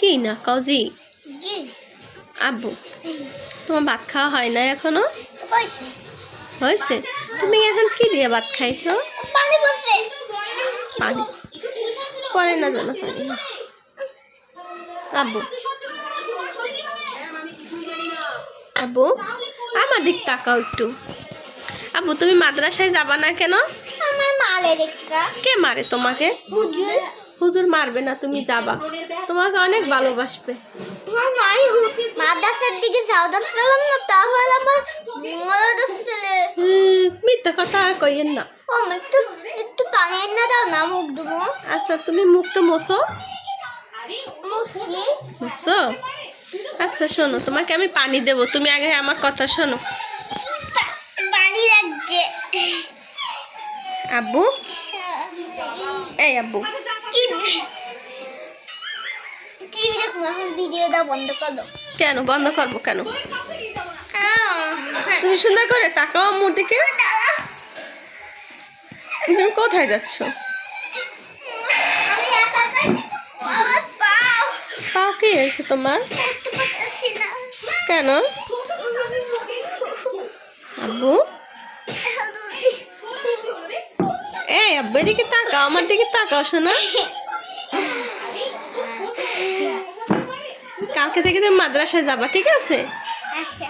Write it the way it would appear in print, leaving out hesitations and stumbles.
কি না কজি জি আব্বু তোমার ভাত খাওয়া হয় না এখনো? হইছে হয়েছে। তুমি এখন কি দিয়ে ভাত খাইছো? পানি বসে পানি পরে না জানো পানি না। আব্বু আব্বু আমার দিক তাকাও একটু। আব্বু তুমি মাদ্রাসায় যাবা না কেন? আমার মারে দেখা কে মারে তোমাকে? হুজুর হুজুর মারবে না, তুমি যাবা, তোমাকে অনেক ভালোবাসবে। আমার মাই মাদ্রাসার দিকে যাওয়াচ্ছিলাম না, তাহলে আমার মাদ্রাসা মিথ্যা কথা আর কইয়েন না। ও একটু একটু পানি এনে দাও না, মুখ ধুবো। আচ্ছা তুমি মুখ তো মোছো। মুসলি মোছো? আচ্ছা শোনো, তোমাকে আমি পানি দেবো, তুমি আগে আমার কথা শোনো। পানি লাগছে। আব্বু এই আব্বু কি টিভি দেখো, এখন ভিডিওটা বন্ধ করো। কেন বন্ধ করবো কেন? তুমি সুন্দর করে তাকাও আম্মুর দিকে। তুমি কোথায় যাচ্ছ? পাও কি হয়েছে তোমার? কেন আব্বু? এই আব্বু এদিকে তাকাও, আমার দিকে তাকাও শোনা। কালকে থেকে তুমি মাদ্রাসায় যাবা, ঠিক আছে? আচ্ছা